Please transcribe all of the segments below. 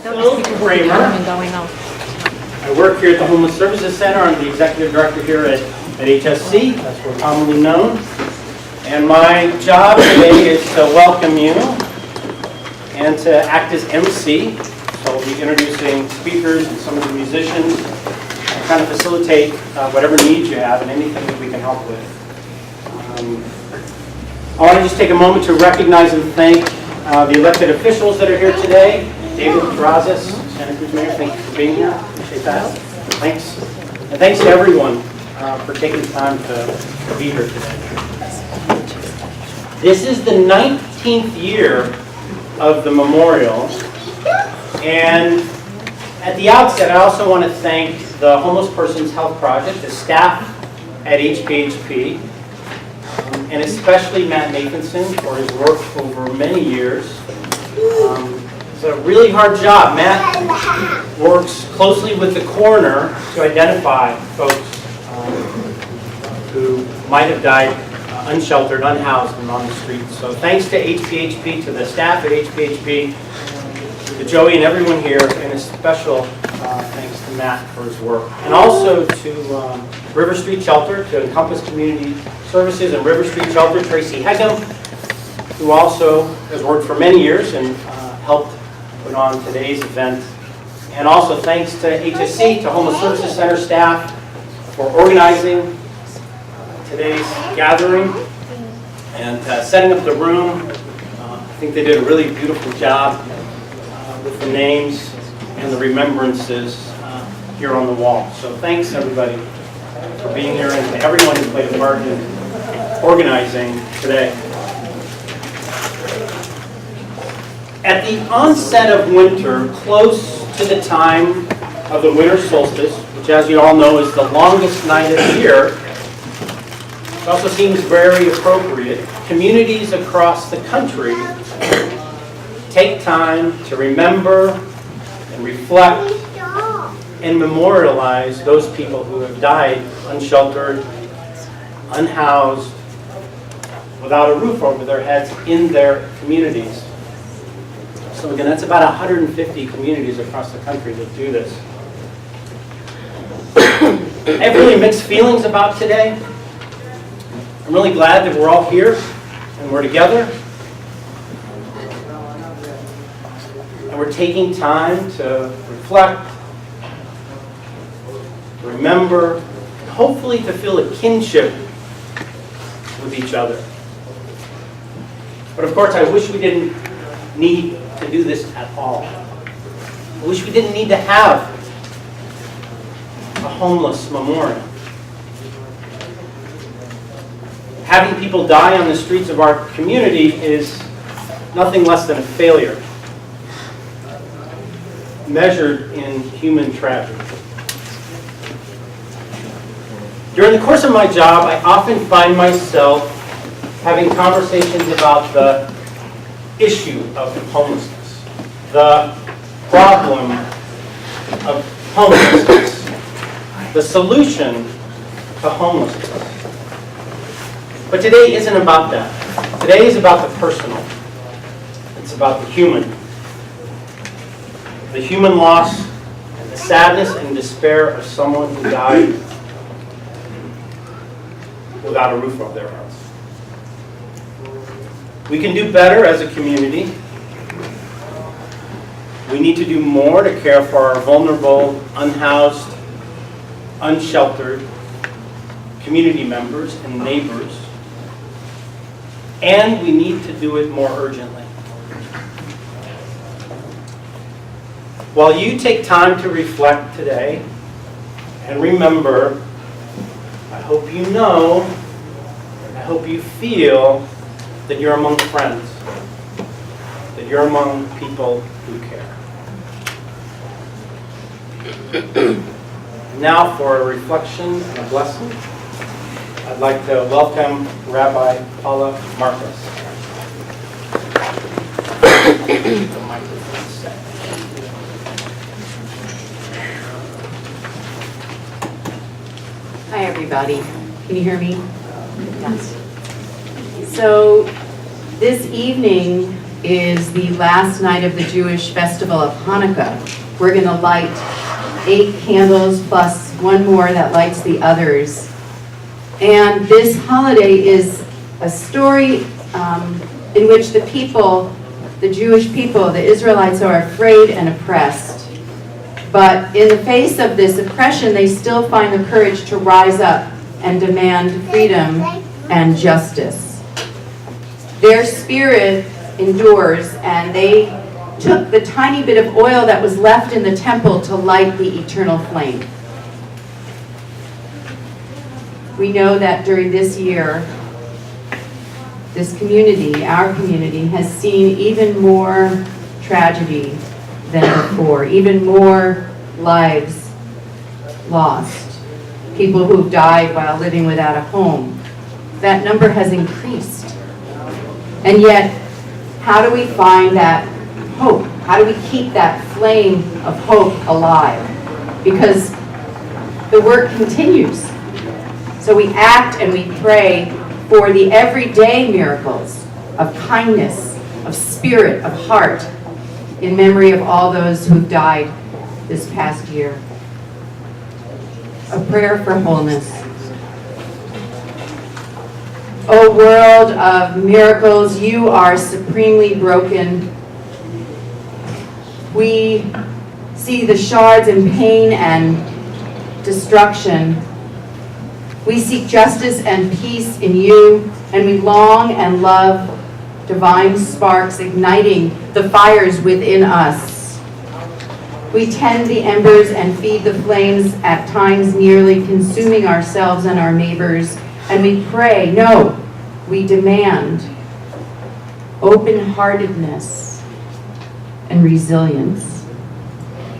Hello, Kramer. I work here at the Homeless Services Center. I'm the executive director here at HSC, that's where we're commonly known. And my job today is to welcome you and to act as MC. So we'll be introducing speakers and some of the musicians and kind of facilitate whatever needs you have and anything that we can help with. I want to just take a moment to recognize and thank the elected officials that are here today. David Terrazas, Santa Cruz Mayor, thank you for being here. Appreciate that. Thanks. And thanks to everyone for taking time to be here today. This is the 19th year of the memorial. And at the outset, I also want to thank the Homeless Persons Health Project, the staff at HPHP, and especially Matt Nathanson for his work over many years. It's a really hard job. Matt works closely with the coroner to identify folks who might have died unsheltered, unhoused, and on the streets. So thanks to HPHP, to the staff at HPHP, to Joey and everyone here, and a special thanks to Matt for his work. And also to River Street Shelter, to Encompass Community Services and River Street Shelter, Tracy Hegum, who also has worked for many years and helped put on today's event. And also thanks to HSC, to Homeless Services Center staff for organizing today's gathering and setting up the room. I think they did a really beautiful job with the names and the remembrances here on the wall. So thanks everybody for being here and to everyone who played a part in organizing today. At the onset of winter, close to the time of the winter solstice, which as you all know is the longest night of the year, it also seems very appropriate. Communities across the country take time to remember and reflect and memorialize those people who have died unsheltered, unhoused, without a roof over their heads in their communities. So again, that's about 150 communities across the country that do this. I have really mixed feelings about today. I'm really glad that we're all here and we're together. And we're taking time to reflect, to remember, and hopefully to feel a kinship with each other. But of course, I wish we didn't need to do this at all. I wish we didn't need to have a homeless memorial. Having people die on the streets of our community is nothing less than a failure, measured in human tragedy. During the course of my job, I often find myself having conversations about the issue of homelessness, the problem of homelessness, the solution to homelessness. But today isn't about that. Today is about the personal. It's about the human loss and the sadness and despair of someone who died without a roof over their heads. We can do better as a community. We need to do more to care for our vulnerable, unhoused, unsheltered community members and neighbors. And we need to do it more urgently. While you take time to reflect today and remember, I hope you know, I hope you feel that you're among friends, that you're among people who care. Now for a reflection and a blessing, I'd like to welcome Rabbi Paula Marcus. The microphone set. Hi everybody, can you hear me? Yes. So this evening is the last night of the Jewish festival of Hanukkah. We're going to light 8 candles plus one more that lights the others. And this holiday is a story in which the people, the Jewish people, the Israelites, are afraid and oppressed. But in the face of this oppression, they still find the courage to rise up and demand freedom and justice. Their spirit endures, and they took the tiny bit of oil that was left in the temple to light the eternal flame. We know that during this year, this community, our community, has seen even more tragedy than before, even more lives lost, people who've died while living without a home. That number has increased. And yet, how do we find that hope? How do we keep that flame of hope alive? Because the work continues. So we act and we pray for the everyday miracles of kindness, of spirit, of heart, in memory of all those who've died this past year. A prayer for wholeness. O world of miracles, you are supremely broken. We see the shards in pain and destruction. We seek justice and peace in you, and we long and love divine sparks igniting the fires within us. We tend the embers and feed the flames, at times nearly consuming ourselves and our neighbors, and we pray, no, we demand open-heartedness and resilience.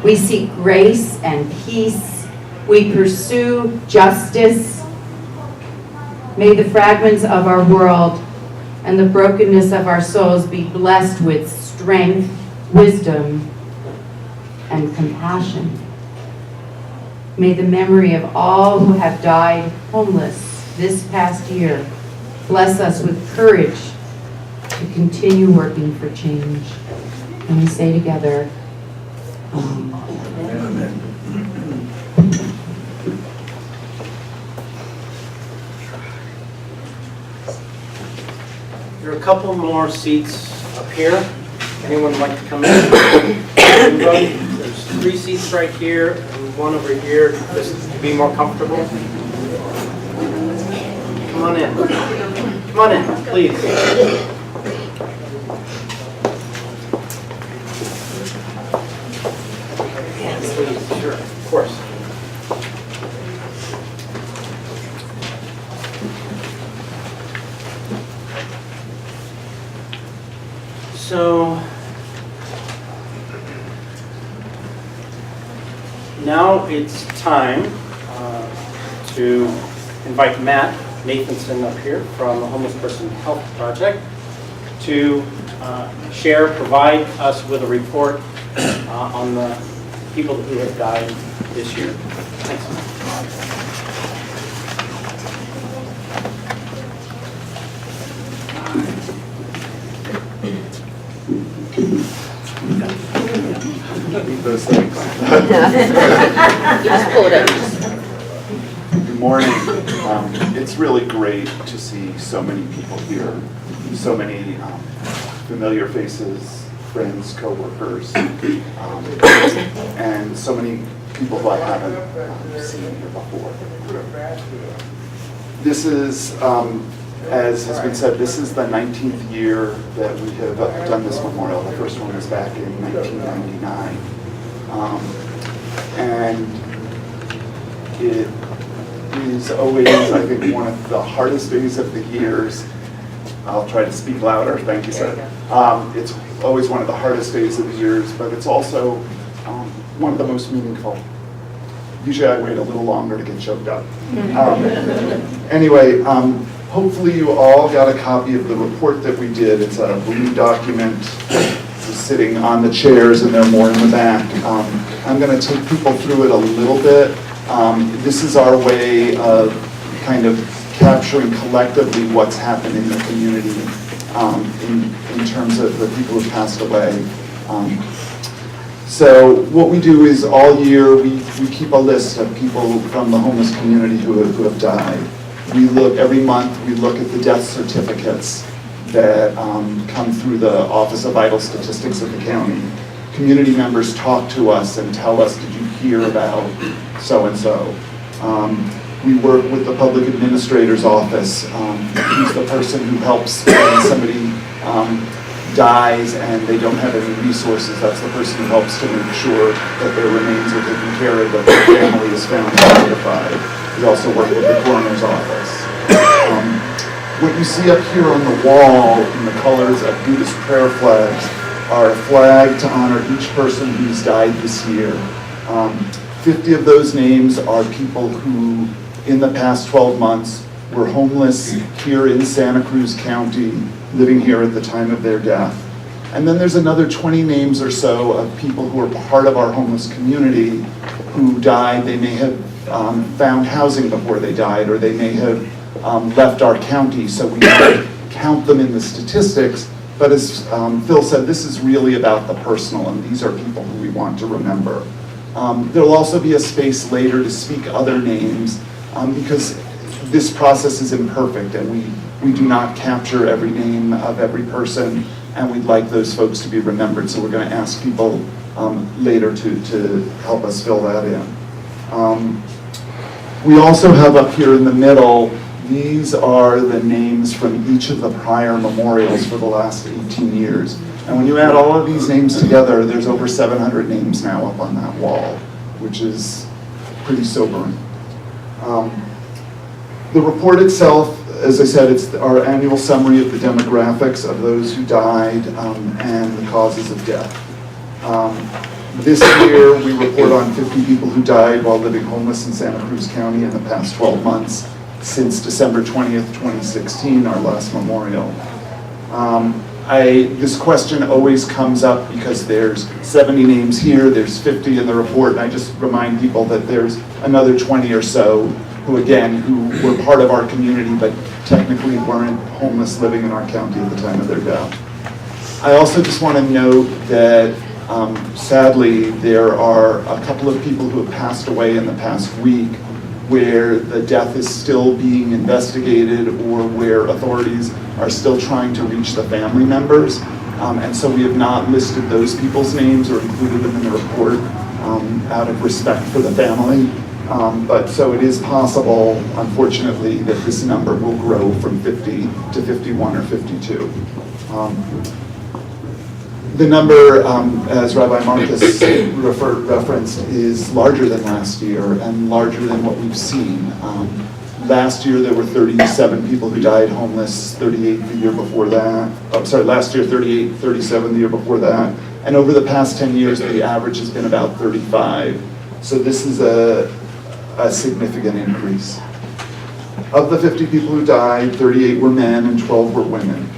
We seek grace and peace. We pursue justice. May the fragments of our world and the brokenness of our souls be blessed with strength, wisdom, and compassion. May the memory of all who have died homeless this past year bless us with courage to continue working for change. And we say together, Amen. There are a couple more seats up here. Anyone like to come in? There's 3 seats right here and 1 over here, just to be more comfortable. Come on in. Come on in, please. Please, sure, of course. So now it's time to invite Matt Nathanson up here from the Homeless Person Health Project to provide us with a report on the people who have died this year. Thanks. Those things. Just pull it up. Good morning. It's really great to see so many people here, so many familiar faces, friends, co-workers, and so many people who I haven't seen here before. This is, as has been said, this is the 19th year that we have done this memorial. The first one was back in 1999. And it is always, I think, one of the hardest days of the years. I'll try to speak louder, thank you, sir. It's always one of the hardest days of the years, but it's also one of the most meaningful. Usually I wait a little longer to get choked up. Anyway, hopefully you all got a copy of the report that we did. It's a blue document. It's sitting on the chairs and they're more in the back. I'm going to take people through it a little bit. This is our way of kind of capturing collectively what's happened in the community in terms of the people who passed away. So what we do is all year we keep a list of people from the homeless community who have died. We look, every month, we look at the death certificates that come through the Office of Vital Statistics of the county. Community members talk to us and tell us, did you hear about so-and-so? We work with the public administrator's office, who's the person who helps when somebody dies and they don't have any resources. That's the person who helps to make sure that their remains are taken care of, that their family is found and identified. We also work with the coroner's office. What you see up here on the wall in the colors of Buddhist prayer flags are a flag to honor each person who's died this year. 50 of those names are people who, in the past 12 months, were homeless here in Santa Cruz County, living here at the time of their death. And then there's another 20 names or so of people who are part of our homeless community who died. They may have found housing before they died, or they may have left our county, so we don't count them in the statistics. But as Phil said, this is really about the personal, and these are people who we want to remember. There'll also be a space later to speak other names, because this process is imperfect, and we do not capture every name of every person, and we'd like those folks to be remembered, so we're going to ask people later to help us fill that in. We also have up here in the middle, these are the names from each of the prior memorials for the last 18 years. And when you add all of these names together, there's over 700 names now up on that wall, which is pretty sobering. The report itself, as I said, it's our annual summary of the demographics of those who died and the causes of death. This year, we report on 50 people who died while living homeless in Santa Cruz County in the past 12 months, since December 20th, 2016, our last memorial. This question always comes up because there's 70 names here, there's 50 in the report, and I just remind people that there's another 20 or so who were part of our community but technically weren't homeless living in our county at the time of their death. I also just want to note that sadly there are a couple of people who have passed away in the past week where the death is still being investigated or where authorities are still trying to reach the family members. And so we have not listed those people's names or included them in the report out of respect for the family. But so it is possible, unfortunately, that this number will grow from 50 to 51 or 52. The number, as Rabbi Marcus referenced, is larger than last year and larger than what we've seen. Last year there were 37 people who died homeless, 38 the year before that. Last year 38, 37 the year before that. And over the past 10 years, the average has been about 35. So this is a significant increase. Of the 50 people who died, 38 were men and 12 were women.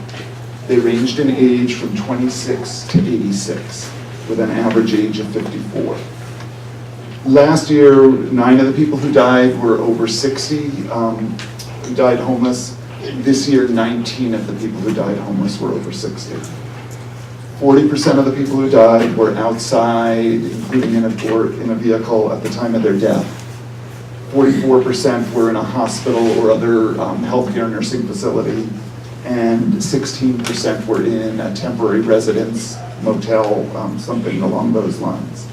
They ranged in age from 26 to 86, with an average age of 54. Last year, 9 of the people who died were over 60, who died homeless. This year, 19 of the people who died homeless were over 60. 40% of the people who died were outside, including in a vehicle at the time of their death. 44% were in a hospital or other healthcare nursing facility, and 16% were in a temporary residence, motel, something along those lines.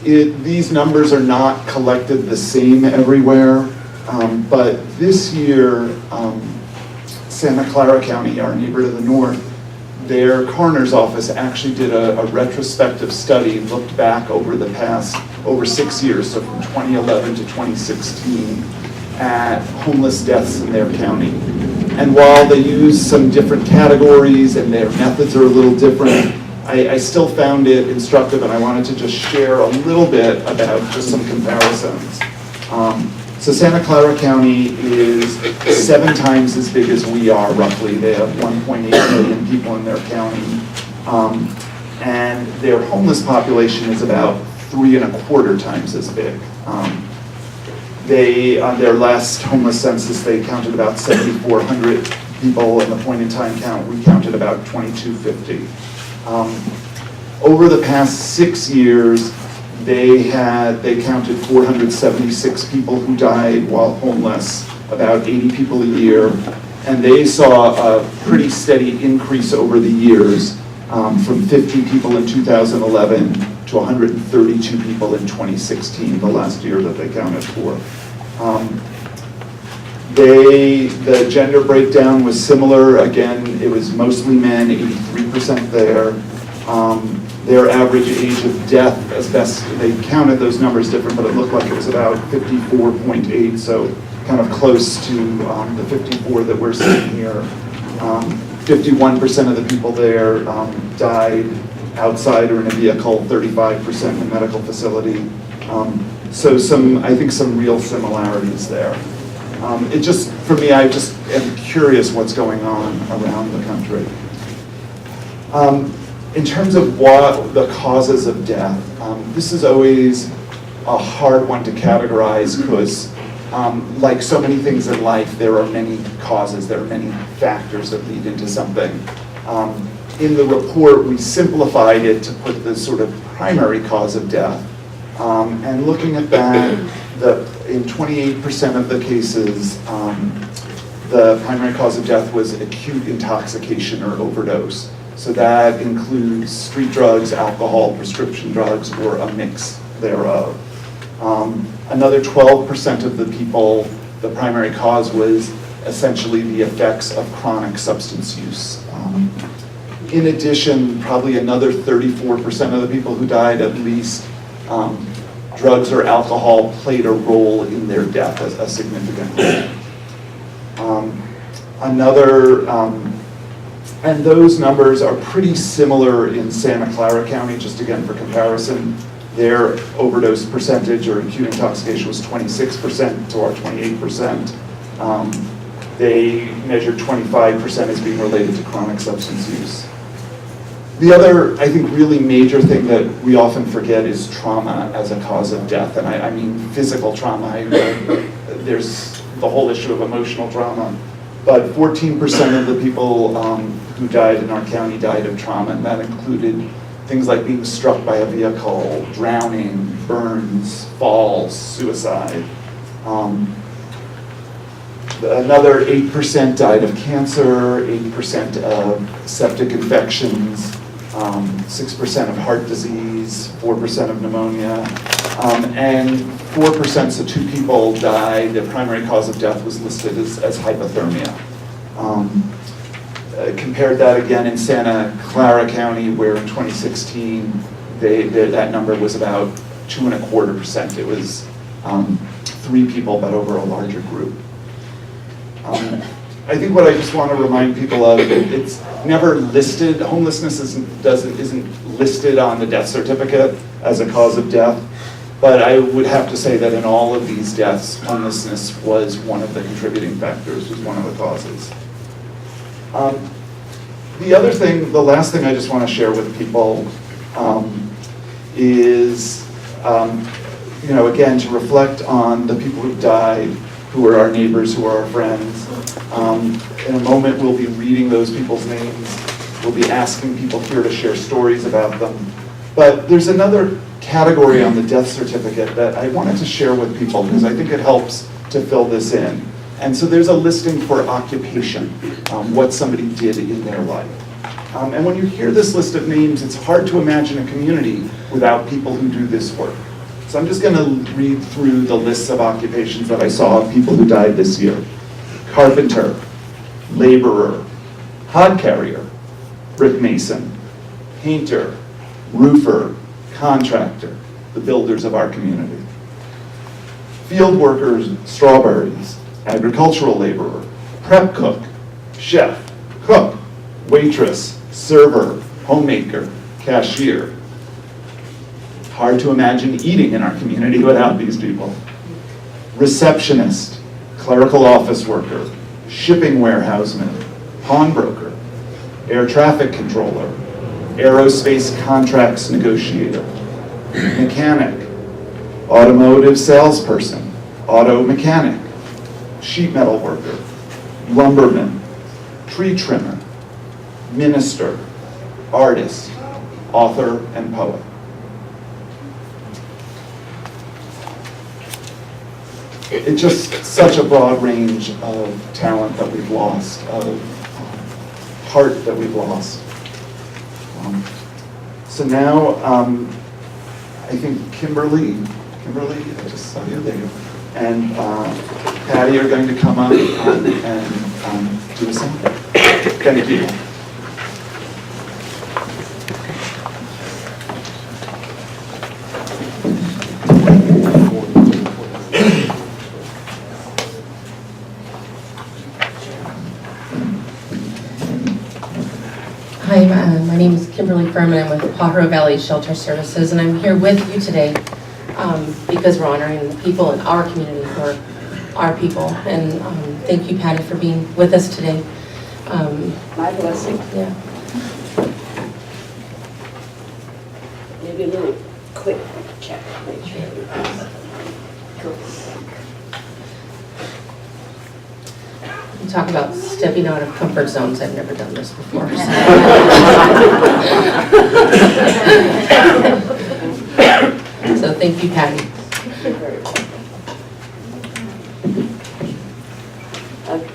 These numbers are not collected the same everywhere, but this year, Santa Clara County, our neighbor to the north, their coroner's office actually did a retrospective study, looked back over 6 years, so from 2011 to 2016, at homeless deaths in their county. And while they use some different categories and their methods are a little different, I still found it instructive, and I wanted to just share a little bit about just some comparisons. So Santa Clara County is 7 times as big as we are, roughly. They have 1.8 million people in their county. And their homeless population is about 3.25 times as big. They, on their last homeless census, they counted about 7,400 people, and the point in time count, we counted about 2,250. Over the past 6 years, they counted 476 people who died while homeless, about 80 people a year, and they saw a pretty steady increase over the years, from 50 people in 2011 to 132 people in 2016, the last year that they counted for. The gender breakdown was similar. Again, it was mostly men, 83% there. Their average age of death, as best, they counted those numbers different, but it looked like it was about 54.8, so kind of close to the 54 that we're seeing here. 51% of the people there died outside or in a vehicle, 35% in a medical facility. So I think some real similarities there. It just, for me, I just am curious what's going on around the country. In terms of what the causes of death, this is always a hard one to categorize because like so many things in life, there are many causes, there are many factors that lead into something. In the report, we simplified it to put the sort of primary cause of death. And looking at that, in 28% of the cases, the primary cause of death was acute intoxication or overdose. So that includes street drugs, alcohol, prescription drugs, or a mix thereof. Another 12% of the people, the primary cause was essentially the effects of chronic substance use. In addition, probably another 34% of the people who died, at least, drugs or alcohol played a role in their death, as a significant role. And those numbers are pretty similar in Santa Clara County, just again for comparison. Their overdose percentage or acute intoxication was 26% to our 28%. They measured 25% as being related to chronic substance use. The other, I think, really major thing that we often forget is trauma as a cause of death. And I mean physical trauma. There's the whole issue of emotional trauma. But 14% of the people who died in our county died of trauma, and that included things like being struck by a vehicle, drowning, burns, falls, suicide. Another 8% died of cancer, 8% of septic infections, 6% of heart disease, 4% of pneumonia, and 4%, so 2 people died. The primary cause of death was listed as hypothermia. Compared that again in Santa Clara County, where in 2016, that number was about 2.25%. It was 3 people, but over a larger group. I think what I just want to remind people of, it's never listed, homelessness isn't listed on the death certificate as a cause of death, but I would have to say that in all of these deaths, homelessness was one of the contributing factors, was one of the causes. The last thing I just want to share with people is, again, to reflect on the people who died, who are our neighbors, who are our friends. In a moment, we'll be reading those people's names. We'll be asking people here to share stories about them. But there's another category on the death certificate that I wanted to share with people because I think it helps to fill this in. And so there's a listing for occupation, what somebody did in their life. And when you hear this list of names, it's hard to imagine a community without people who do this work. So I'm just going to read through the lists of occupations that I saw of people who died this year. Carpenter, laborer, hod carrier, brick mason, painter, roofer, contractor, the builders of our community. Field workers, strawberries, agricultural laborer, prep cook, chef, cook, waitress, server, homemaker, cashier. Hard to imagine eating in our community without these people. Receptionist, clerical office worker, shipping warehouseman, pawnbroker, air traffic controller, aerospace contracts negotiator, mechanic, automotive salesperson, auto mechanic, sheet metal worker, lumberman, tree trimmer, minister, artist, author, and poet. It's just such a broad range of talent that we've lost, of heart that we've lost. So now, I think Kimberly, I just saw you there, and Patti are going to come up and do something. Thank you. Hi, my name is Kimberly Ferm, and I'm with Pajaro Valley Shelter Services, and I'm here with you today because we're honoring the people in our community who are our people. And thank you, Patti, for being with us today. My blessing. Yeah. Maybe a little quick check, make sure everything's cool. You talk about stepping out of comfort zones. I've never done this before. So thank you, Patti. Very well. Okay.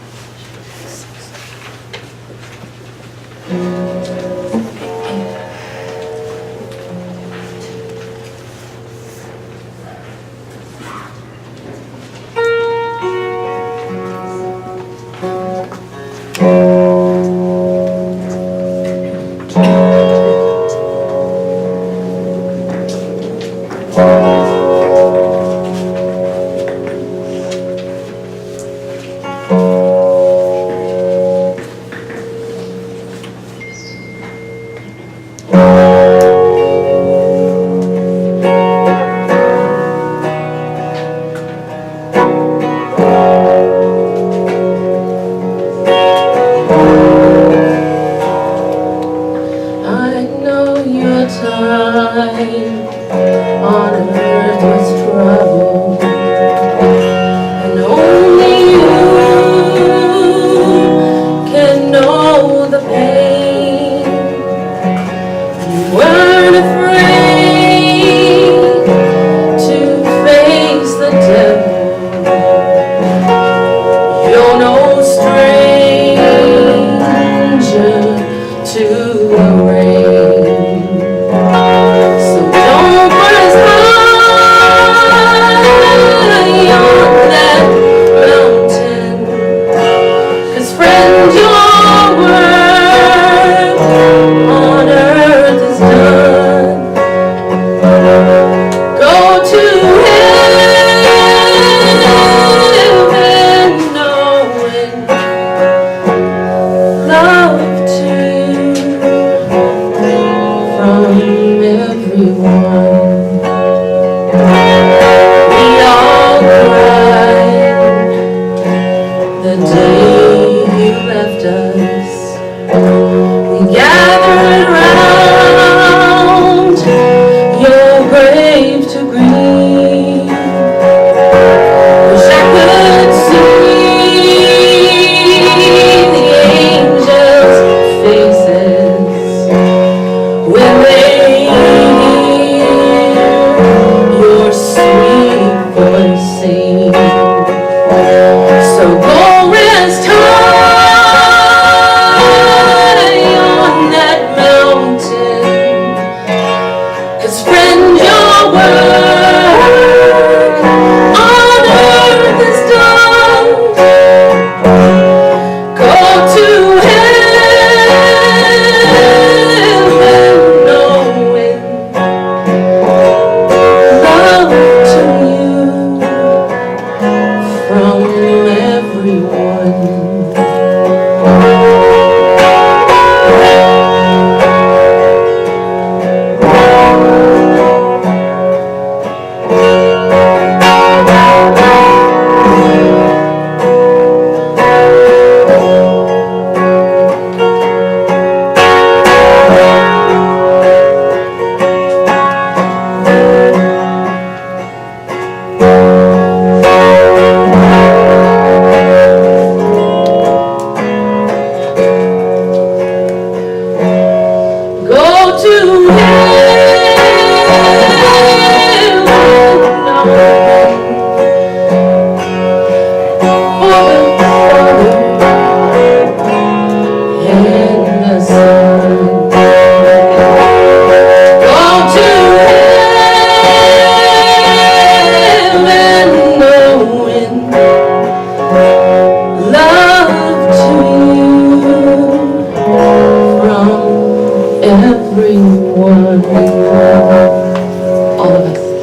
all of us.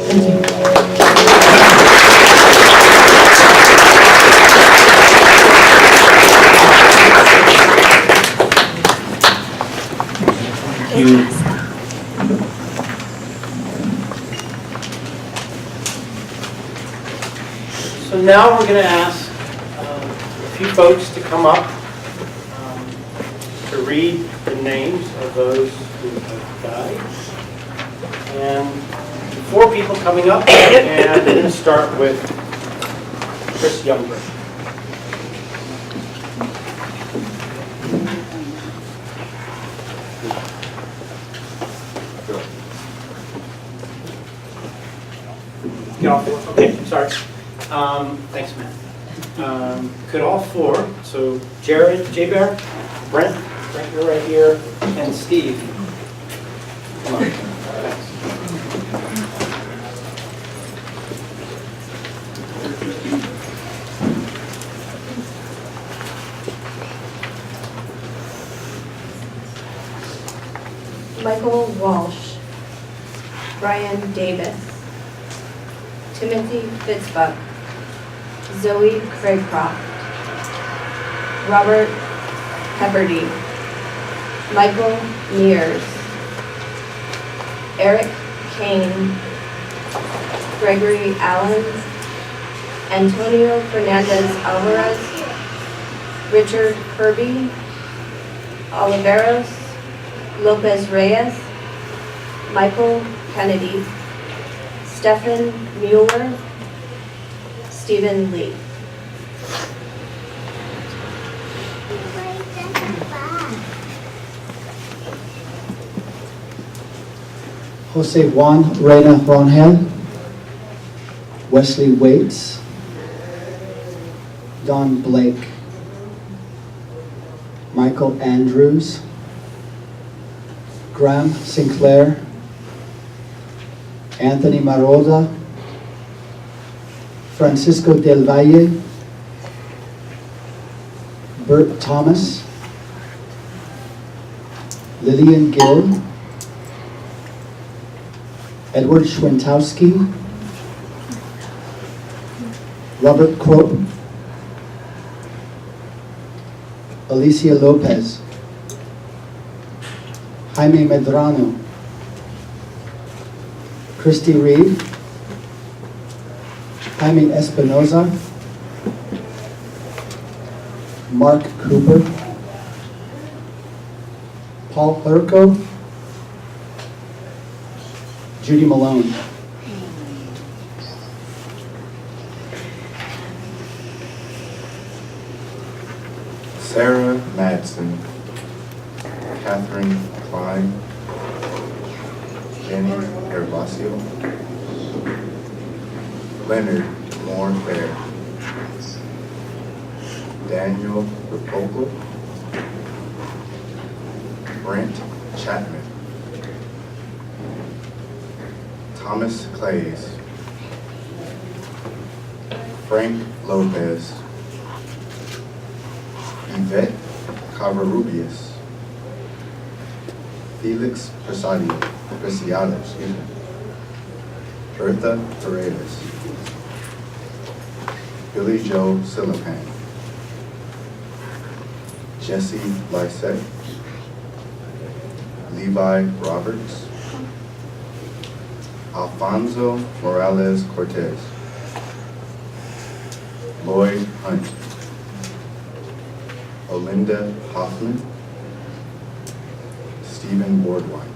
Thank you. Thank you. So now we're going to ask a few folks to come up to read the names of those who have died. And 4 people coming up, and I'm going to start with Kris Youngren. Get all 4? Okay, sorry. Thanks, Matt. Could all 4, so Jared, J-Bear, Brent, you're right here, and Steve. Come on. Thanks. Michael Walsh, Brian Davis, Timothy Fitzbuck, Zoe Craycroft, Robert Pepperdy, Michael Mears, Eric Kane, Gregory Allen, Antonio Fernandez Alvarez, Richard Kirby, Oliveros, Lopez Reyes, Michael Kennedy, Stephen Mueller, Stephen Lee. Jose Juan Reyna Ronhel, Wesley Waits, Don Blake, Michael Andrews, Graham Sinclair, Anthony Maroda, Francisco Del Valle, Bert Thomas, Lillian Gill, Edward Schwentowski, Robert Crope, Alicia Lopez, Jaime Medrano, Christy Reed, Jaime Espinoza, Mark Cooper, Paul Urco, Judy Malone. Sarah Madsen, Catherine Klein, Jenny Gervasio, Leonard Moore Fair, Daniel Rapopolo, Brent Chapman, Thomas Clays, Frank Lopez, Yvette Covarrubias, Felix Preciado, Bertha Paredes, Billy Joe Silapan, Jesse Lysette, Levi Roberts, Alfonso Morales Cortez, Lloyd Hunt, Olinda Hoffman, Stephen Wardwine.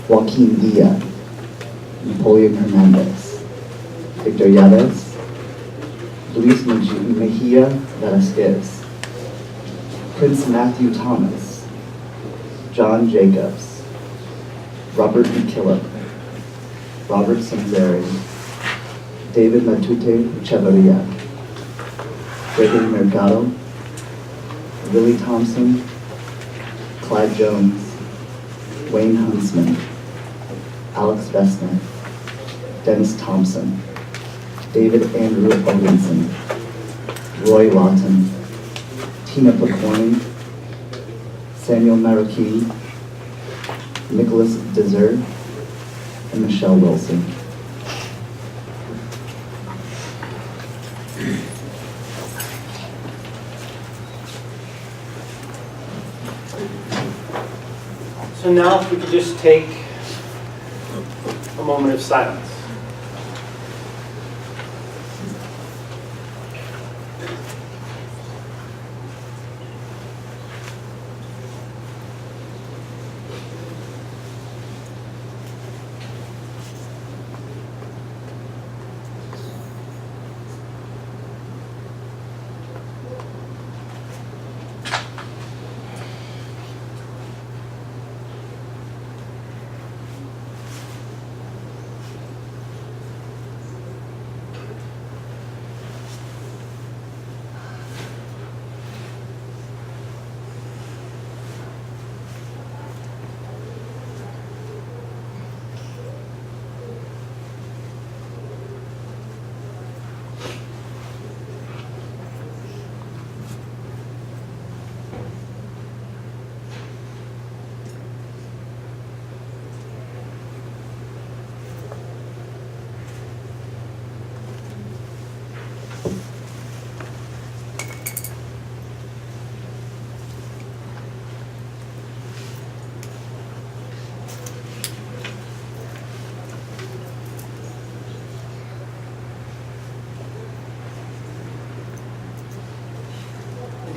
Joaquin Villa, Napoleon Hernandez, Victor Yades, Luis Mejia Velasquez, Prince Matthew Thomas, John Jacobs, Robert McKillop, Robert Sanzeri, David Matute Echeverria, Gregory Mercado, Willie Thompson, Clyde Jones, Wayne Huntsman, Alex Vestner, Dennis Thompson, David Andrew Owenson, Roy Lawton, Tina Placorning, Samuel Marroquin, Nicholas Desert, and Michelle Wilson. So now if we could just take a moment of silence.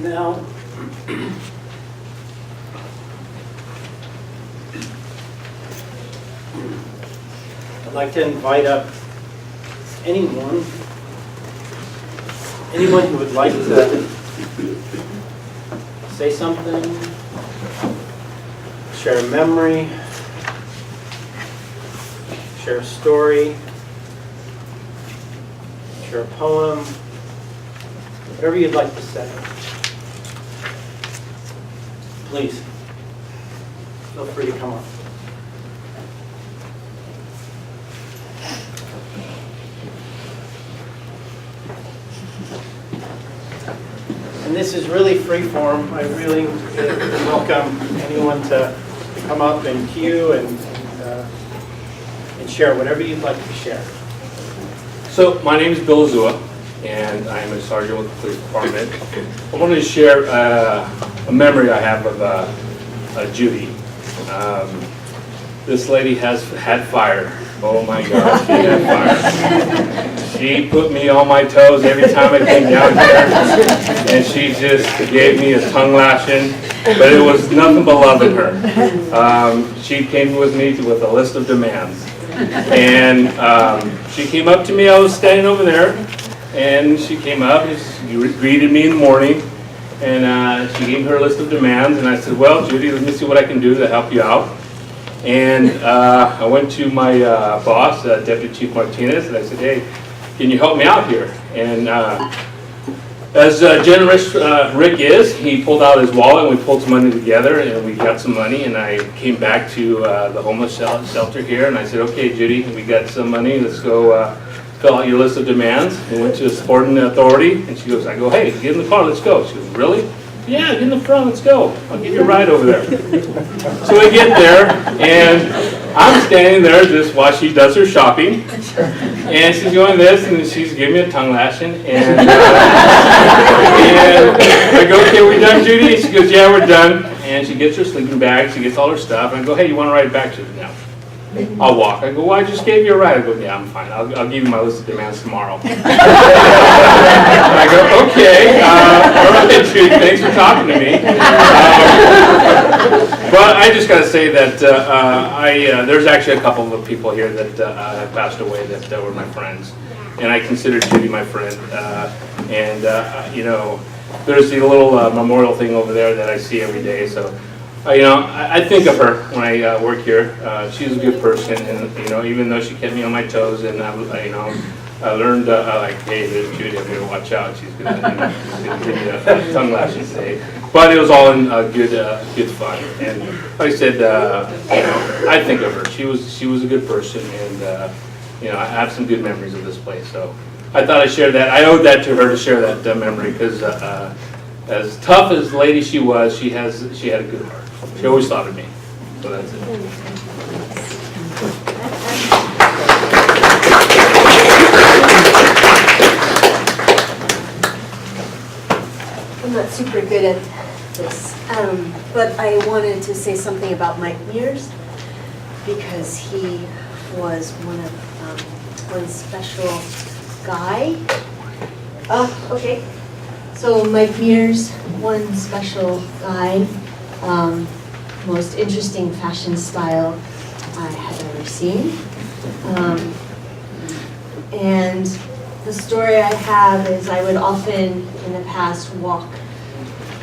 Now, I'd like to invite up anyone who would like to say something, share a memory, share a story, share a poem, whatever you'd like to say. Please, feel free to come up. And this is really free form. I really welcome anyone to come up and cue and share whatever you'd like to share. So my name is Bill Azua, and I am a sergeant with the police department. I wanted to share a memory I have of Judy. This lady has had fire. Oh my God, she had fire. She put me on my toes every time I came down here, and she just gave me a tongue lashing, but it was nothing but loving her. She came with me with a list of demands, and she came up to me. I was standing over there, and she came up and she greeted me in the morning, and she gave her list of demands, and I said, well, Judy, let me see what I can do to help you out. And I went to my boss, Deputy Chief Martinez, and I said, hey, can you help me out here? And as generous Rick is, he pulled out his wallet and we pulled some money together and we got some money, and I came back to the homeless shelter here and I said, okay, Judy, we got some money, let's go fill out your list of demands. We went to the sporting authority and she goes, I go, hey, get in the car, let's go. She goes, really? Yeah, get in the front, let's go. I'll give you a ride over there. So we get there, and I'm standing there just while she does her shopping, and she's doing this, and she's giving me a tongue lashing, and I go, okay, we done, Judy? And she goes, yeah, we're done. And she gets her sleeping bag, she gets all her stuff, and I go, hey, you want to ride back? She goes, no. I'll walk. I go, well, I just gave you a ride. I go, yeah, I'm fine. I'll give you my list of demands tomorrow. I go, okay, all right, Judy, thanks for talking to me. But I just got to say that there's actually a couple of people here that have passed away that were my friends, and I consider Judy my friend. You know, there's the little memorial thing over there that I see every day, so. You know, I think of her when I work here. She's a good person, and you know, even though she kept me on my toes, and you know, I learned like, hey, there's Judy. I'm gonna watch out. She's gonna give me a tongue lashing today. But it was all in good fun. And like I said, you know, I think of her. She was a good person, and you know, I have some good memories of this place. So I thought I'd share that. I owed that to her to share that memory, because as tough as the lady she was, she had a good heart. She always thought of me. So that's it. I'm not super good at this, but I wanted to say something about Mike Mears, because he was one special guy. Okay. So Mike Mears, one special guy, most interesting fashion style I have ever seen. And the story I have is I would often in the past walk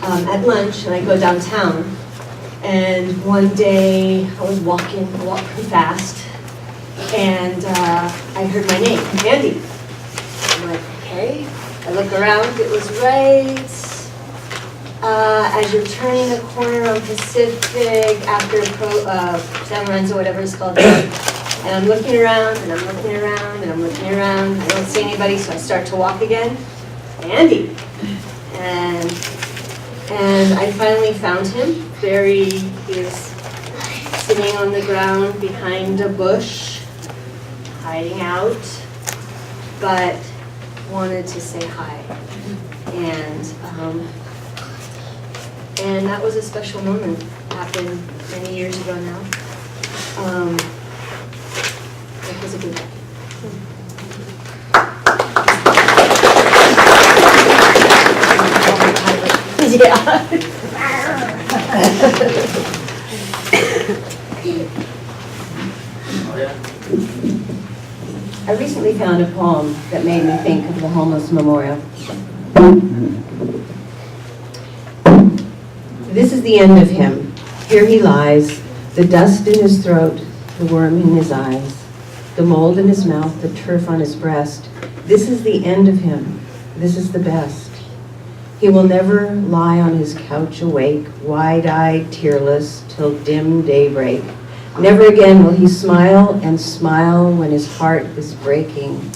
at lunch, and I go downtown, and one day I was walking fast, and I heard my name, Andy. I'm like, okay. I look around, it was right as you're turning the corner on Pacific after San Lorenzo, whatever it's called. And I'm looking around, and I'm looking around, and I'm looking around. I don't see anybody, so I start to walk again. Andy. And I finally found him. He was sitting on the ground behind a bush, hiding out, but wanted to say hi. And that was a special moment. Happened many years ago now. It was a good day. Yeah. I recently found a poem that made me think of the homeless memorial. This is the end of him. Here he lies, the dust in his throat, the worm in his eyes, the mold in his mouth, the turf on his breast. This is the end of him. This is the best. He will never lie on his couch awake, wide-eyed, tearless, till dim daybreak. Never again will he smile and smile when his heart is breaking.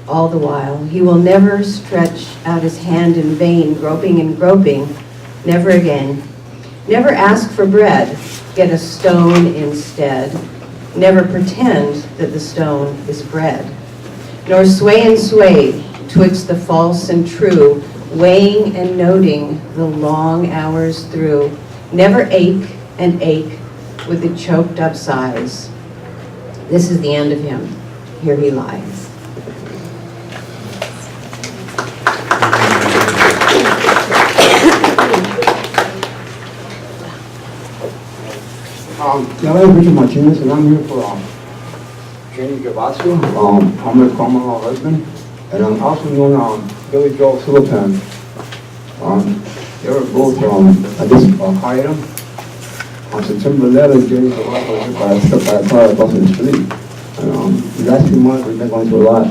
All the while, he will never stretch out his hand in vain, groping and groping. Never again. Never ask for bread, get a stone instead. Never pretend that the stone is bread. Nor sway and sway twixt the false and true, weighing and noting the long hours through. Never ache and ache with the choked up sighs. This is the end of him. Here he lies. My name is Richard Martinez, and I'm here for Jenny Gavazio. I'm with Kramer, her husband, and I'm also known Billy Joe Silverpan. They were both, I guess, hired them. On September 11th, Jenny Gavazio was hit by a car across the street. And the last few months, we've been going through a lot.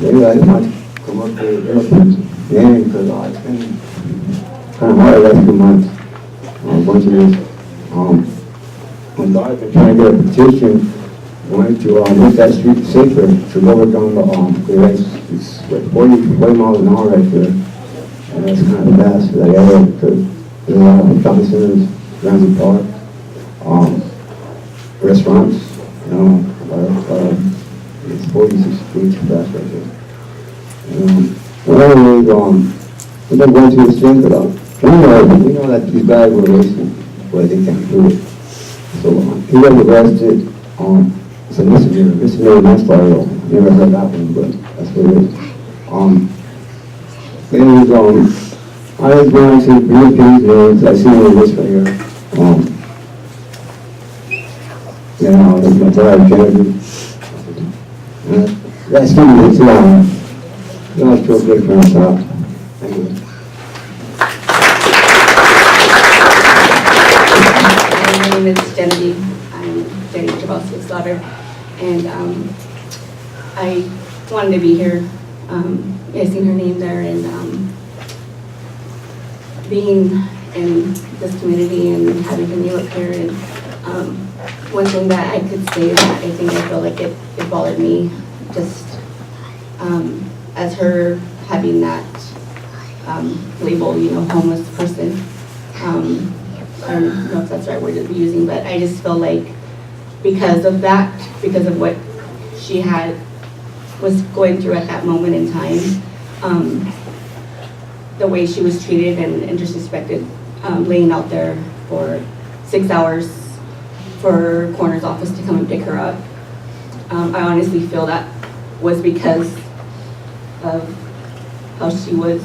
Maybe I might come up with airplanes name because it's been kind of hard the last few months. Going through this. My daughter's been trying to get a petition, wanting to make that street safer, to lower down it's 40 miles an hour right there. And that's kind of bad for that area because there's a lot of shopping centers, Ramsey Park, restaurants, it's 40, 60 too fast right there. We've been going through this thing, but we know that these guys were racing, but they can't do it. So he was arrested. It's a misdemeanor manslaughter. Never heard that one, but that's what it is. Then he was I was going to bring things names. I see one of this right here. That's my daughter, Kennedy. That's Kimberly too. That was real good for myself. Thank you. My name is Genevieve. I'm Jenny Jabalski's daughter, and I wanted to be here. I seen her name there, and being in this community and having to kneel up here. And one thing that I could say that I think I feel like it bothered me just as her having that label, you know, homeless person. I don't know if that's the right word to be using, but I just feel like because of that, because of what she was going through at that moment in time, the way she was treated and disrespected, laying out there for 6 hours for coroner's office to come and pick her up. I honestly feel that was because of how she was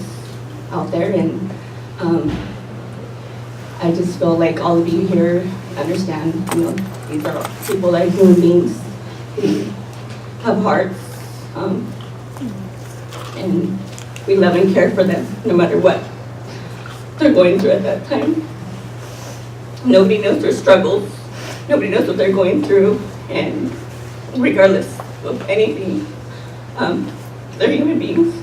out there, and I just feel like all of you here understand, you know, these are people that are human beings who have hearts, and we love and care for them no matter what they're going through at that time. Nobody knows their struggles, nobody knows what they're going through, and regardless of anything, they're human beings,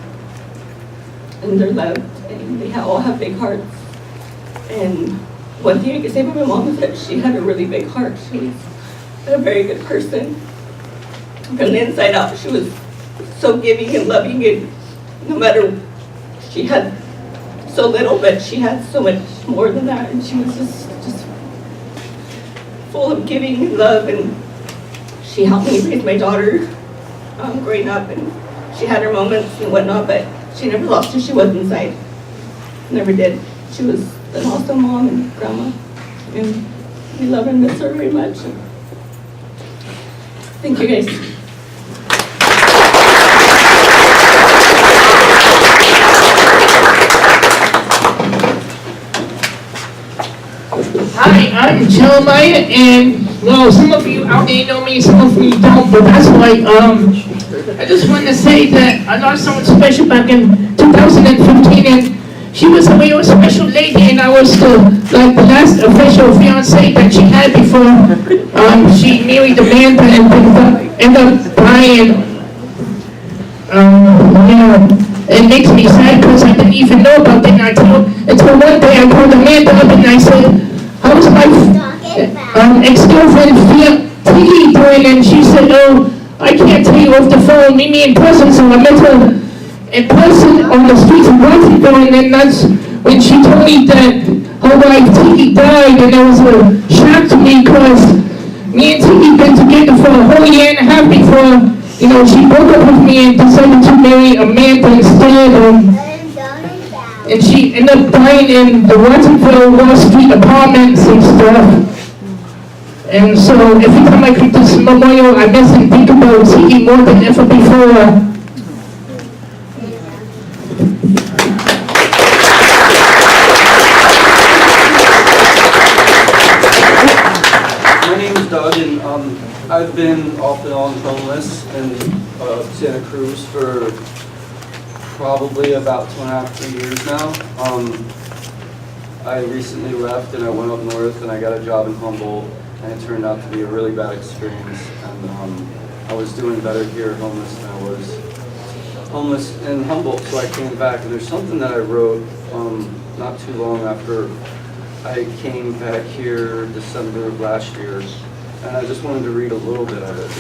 and they're loved, and they all have big hearts. And one thing I can say about my mom is that she had a really big heart. She was a very good person. From the inside out, she was so giving and loving, and no matter, she had so little, but she had so much more than that, and she was just full of giving and love, and she helped me raise my daughter growing up, and she had her moments and whatnot, but she never lost who she was inside. Never did. She was an awesome mom and grandma, and we love and miss her very much. Thank you guys. Hi, I'm Jeremiah, and well, some of you out there know me, some of you don't, but that's why I just wanted to say that I lost someone special back in 2015, and she was a real special lady, and I was the last official fiance that she had before she married the man that ended up dying. It makes me sad because I didn't even know about it until one day I called Amanda up and I said, how's my ex-girlfriend Patti doing? And she said, oh, I can't tell you off the phone, meet me in person. So I met her in person on the streets of Washington, and then that's when she told me that her wife Patti died, and it was a shock to me because me and Patti been together for a whole year and a half before, you know, she broke up with me and decided to marry Amanda instead. And she ended up dying in the Watsonville Wall Street apartments and stuff. And so every time I come to this memorial, I miss and think about Patti more than ever before. My name is Doug, and I've been off and on homeless in Santa Cruz for probably about 2.5, 3 years now. I recently left and I went up north and I got a job in Humboldt, and it turned out to be a really bad experience. And I was doing better here homeless than I was homeless in Humboldt, so I came back. And there's something that I wrote not too long after I came back here December of last year, and I just wanted to read a little bit of it.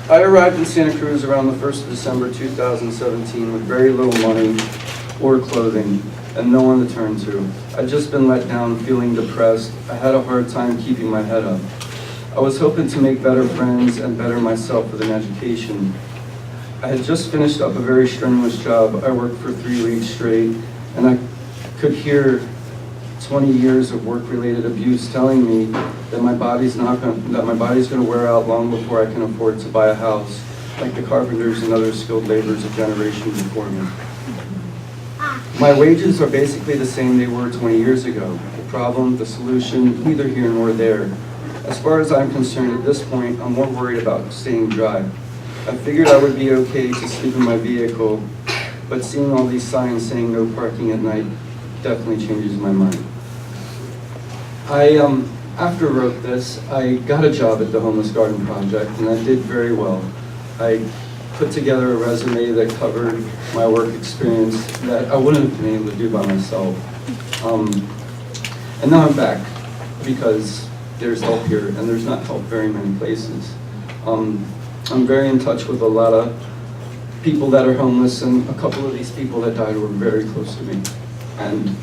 I arrived in Santa Cruz around the 1st of December 2017 with very little money or clothing and no one to turn to. I'd just been let down, feeling depressed. I had a hard time keeping my head up. I was hoping to make better friends and better myself with an education. I had just finished up a very strenuous job. I worked for 3 weeks straight, and I could hear 20 years of work-related abuse telling me that my body's going to wear out long before I can afford to buy a house, like the carpenters and other skilled laborers a generation before me. My wages are basically the same they were 20 years ago. The problem, the solution, neither here nor there. As far as I'm concerned at this point, I'm more worried about staying dry. I figured I would be okay to sleep in my vehicle, but seeing all these signs saying no parking at night definitely changes my mind. After I wrote this, I got a job at the Homeless Garden Project, and I did very well. I put together a resume that covered my work experience that I wouldn't have been able to do by myself. And now I'm back because there's help here, and there's not help very many places. I'm very in touch with a lot of people that are homeless, and a couple of these people that died were very close to me. And,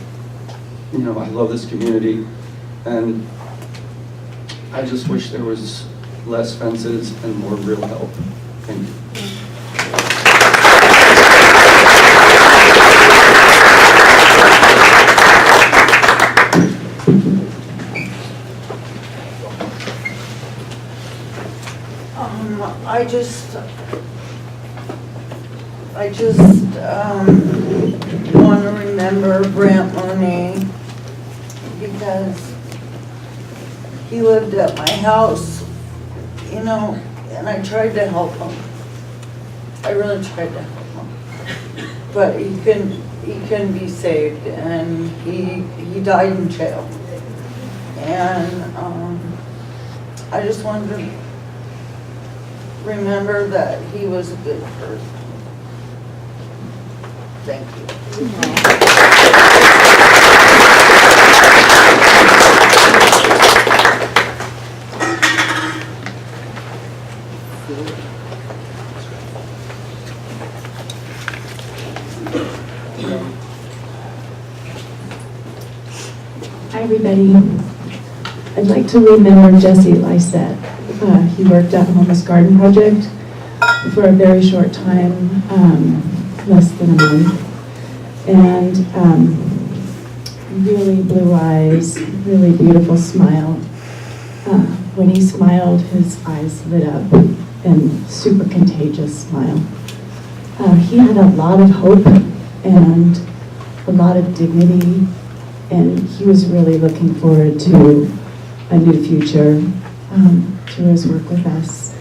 you know, I love this community, and I just wish there was less fences and more real help. Thank you. I just want to remember Brent Mooney because he lived at my house, you know, and I tried to help him. I really tried to help him, but he couldn't be saved, and he died in jail. And I just wanted to remember that he was a good person. Thank you. Hi, everybody. I'd like to remember Jesse Lysette. He worked at Homeless Garden Project for a very short time, less than a month. And really blue eyes, really beautiful smile. When he smiled, his eyes lit up and super contagious smile. He had a lot of hope and a lot of dignity, and he was really looking forward to a new future through his work with us.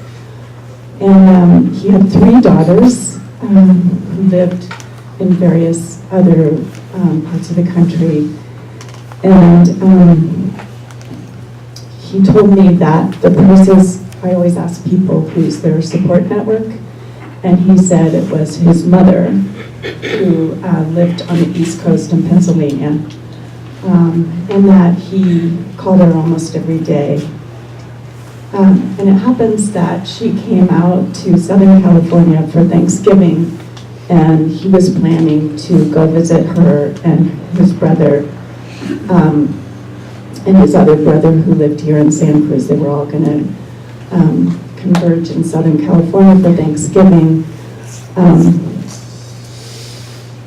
And he had 3 daughters who lived in various other parts of the country. And he told me that the places, I always ask people who's their support network, and he said it was his mother who lived on the East Coast in Pennsylvania, and that he called her almost every day. And it happens that she came out to Southern California for Thanksgiving, and he was planning to go visit her and his brother, and his other brother who lived here in Santa Cruz. They were all going to converge in Southern California for Thanksgiving.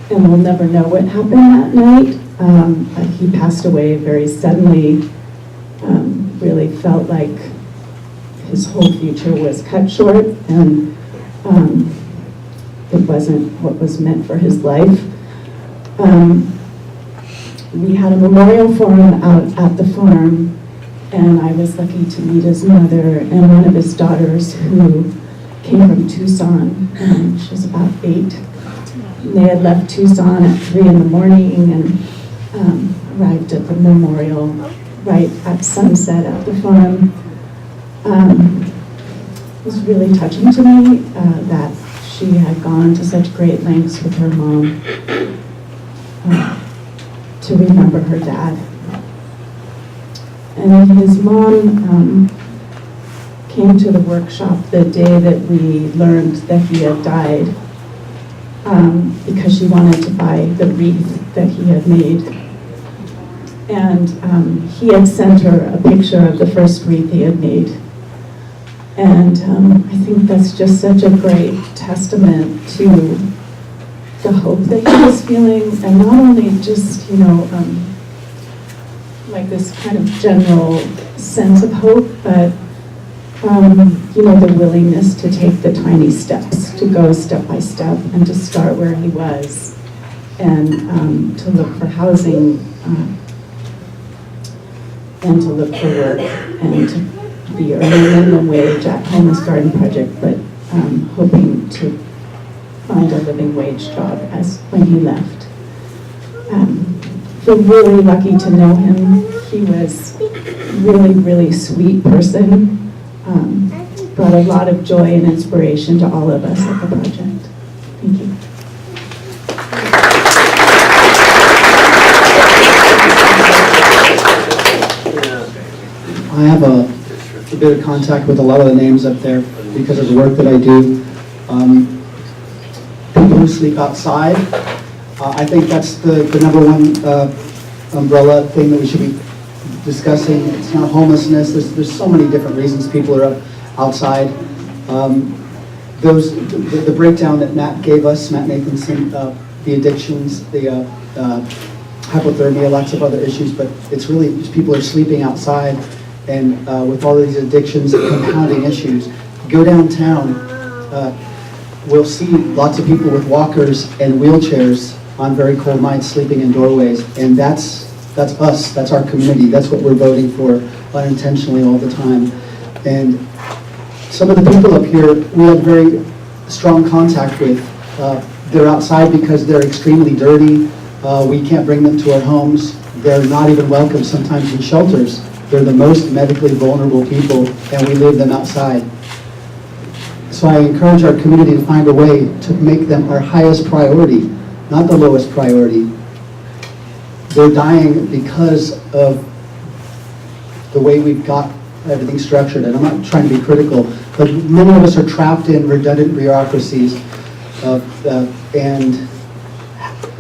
And we'll never know what happened that night. He passed away very suddenly. Really felt like his whole future was cut short, and it wasn't what was meant for his life. We had a memorial for him out at the farm, and I was lucky to meet his mother and one of his daughters who came from Tucson. She was about 8. They had left Tucson at 3 in the morning and arrived at the memorial right at sunset at the farm. It was really touching to me that she had gone to such great lengths with her mom to remember her dad. And his mom came to the workshop the day that we learned that he had died because she wanted to buy the wreath that he had made. And he had sent her a picture of the first wreath he had made. And I think that's just such a great testament to the hope that he was feeling, and not only just, like this kind of general sense of hope, but, the willingness to take the tiny steps, to go step by step, and to start where he was, and to look for housing, and to look for work, and to be earning minimum wage at Homeless Garden Project, but hoping to find a living wage job as when he left. Feel really lucky to know him. He was really, really sweet person. Brought a lot of joy and inspiration to all of us at the project. Thank you. I have a bit of contact with a lot of the names up there because of the work that I do. People who sleep outside, I think that's the number one umbrella thing that we should be discussing. It's not homelessness. There's so many different reasons people are outside. The breakdown that Matt gave us, Matt Nathanson, the addictions, the hypothermia, lots of other issues, but it's really just people are sleeping outside, and with all of these addictions and compounding issues. Go downtown, we'll see lots of people with walkers and wheelchairs on very cold nights sleeping in doorways, and that's us, that's our community, that's what we're voting for unintentionally all the time. And some of the people up here we have very strong contact with. They're outside because they're extremely dirty. We can't bring them to our homes. They're not even welcome sometimes in shelters. They're the most medically vulnerable people, and we leave them outside. So I encourage our community to find a way to make them our highest priority, not the lowest priority. They're dying because of the way we've got everything structured, and I'm not trying to be critical, but many of us are trapped in redundant bureaucracies and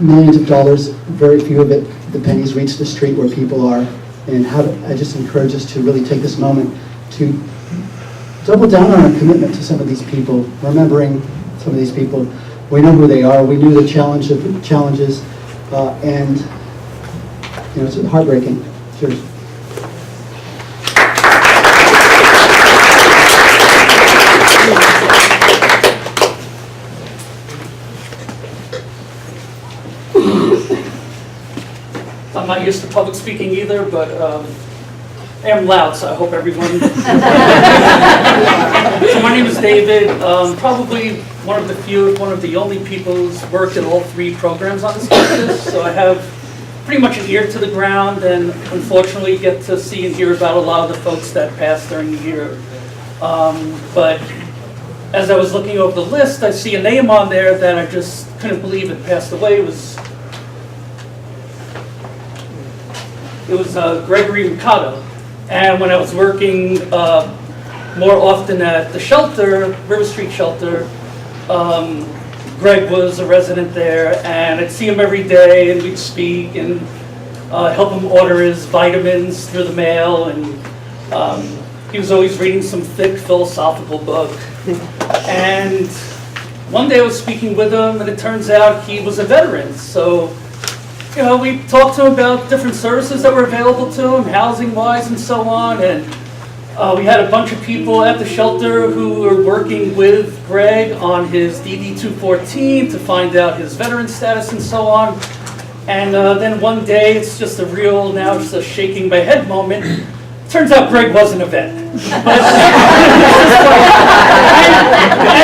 millions of dollars, very few of it, the pennies reach the street where people are. And I just encourage us to really take this moment to double down on our commitment to some of these people, remembering some of these people. We know who they are, we knew the challenges, and it's heartbreaking. Cheers. I'm not used to public speaking either, but I am loud, so I hope everyone... So my name is David, probably one of the few, if one of the only people who's worked in all three programs on this campus, so I have pretty much an ear to the ground, and unfortunately get to see and hear about a lot of the folks that passed during the year. But as I was looking over the list, I see a name on there that I just couldn't believe it passed away. It was Gregory Mikado. And when I was working more often at the shelter, River Street Shelter, Greg was a resident there, and I'd see him every day, and we'd speak and help him order his vitamins through the mail, and he was always reading some thick philosophical book. And one day I was speaking with him, and it turns out he was a veteran. So we talked to him about different services that were available to him, housing-wise and so on, and we had a bunch of people at the shelter who were working with Greg on his DD-214 to find out his veteran status and so on. And then one day, it's just a real, now just a shaking my head moment. Turns out Greg wasn't a vet. And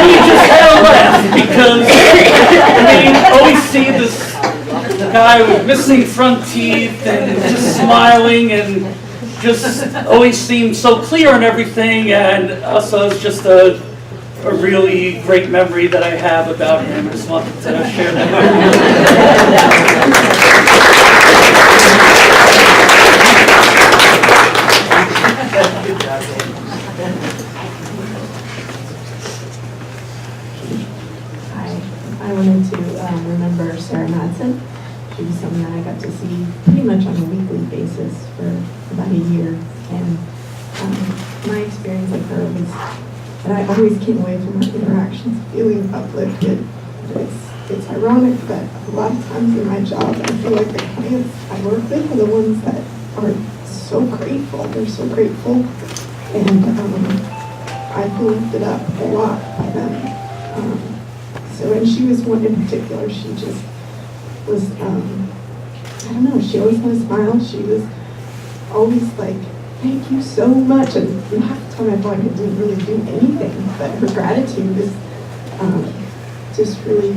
you just had to laugh because, you always see this guy with missing front teeth and just smiling and just always seemed so clear on everything, and also it's just a really great memory that I have about him. I just wanted to share that I wanted to remember Sarah Madsen. She was someone that I got to see pretty much on a weekly basis for about a year. And my experience with her was that I always came away from our interactions feeling uplifted. It's ironic that a lot of times in my job, I feel like the clients I work with are the ones that are so grateful. They're so grateful. And I feel lifted up a lot by them. And she was one in particular. She just was, I don't know, she always had a smile. She was always like, thank you so much. And half the time I felt like I didn't really do anything, but her gratitude is just really,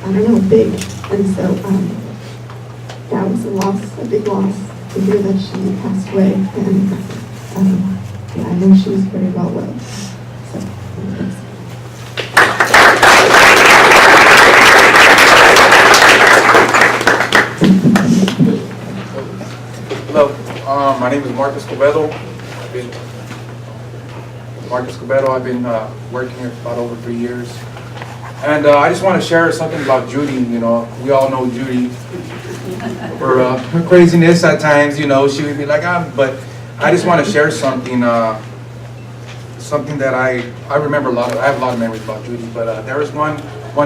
I don't know, big. And so that was a loss, a big loss to hear that she passed away. And yeah, I know she was very well loved. So, thanks. Hello, my name is Marcus Covedo. been Marcus Cobeto. I've been working here for about over 3 years. And I just want to share something about Judy. You know, we all know Judy for her craziness at times. You know, she would be like, but I just want to share something. Something that I remember a lot of. I have a lot of memories about Judy. But there was one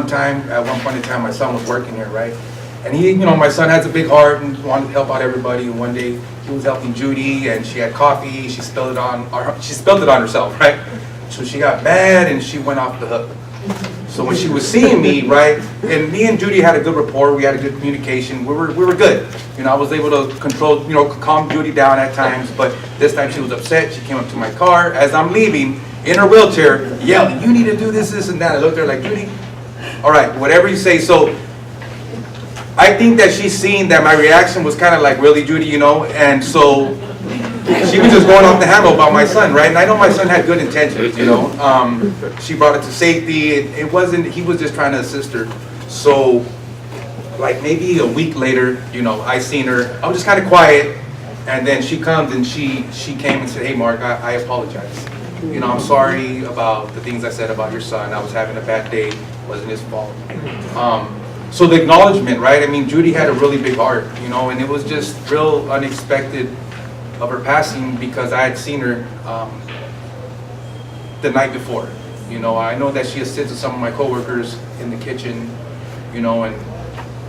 time, at one point in time, my son was working here, right? And he, you know, my son has a big heart and wanted to help out everybody. And one day he was helping Judy, and she had coffee. She spilled it on herself, right? So she got mad and she went off the hook. So when she was seeing me, right, and me and Judy had a good rapport, we had a good communication, we were good. You know, I was able to control, you know, calm Judy down at times, but this time she was upset. She came up to my car as I'm leaving in her wheelchair, yelling, "You need to do this, this, and that." I looked at her like, "Judy, all right, whatever you say." So I think that she's seen that my reaction was kind of like, "Really, Judy," you know, and so she was just going off the handle about my son, right? And I know my son had good intentions, you know. She brought it to safety. It wasn't, he was just trying to assist her. So, like maybe a week later, you know, I seen her. I was just kind of quiet, and then she comes and she came and said, "Hey, Mark, I apologize. You know, I'm sorry about the things I said about your son. I was having a bad day. It wasn't his fault." So the acknowledgement, right? I mean, Judy had a really big heart, you know, and it was just real unexpected of her passing because I had seen her the night before. You know, I know that she assisted some of my coworkers in the kitchen, you know, and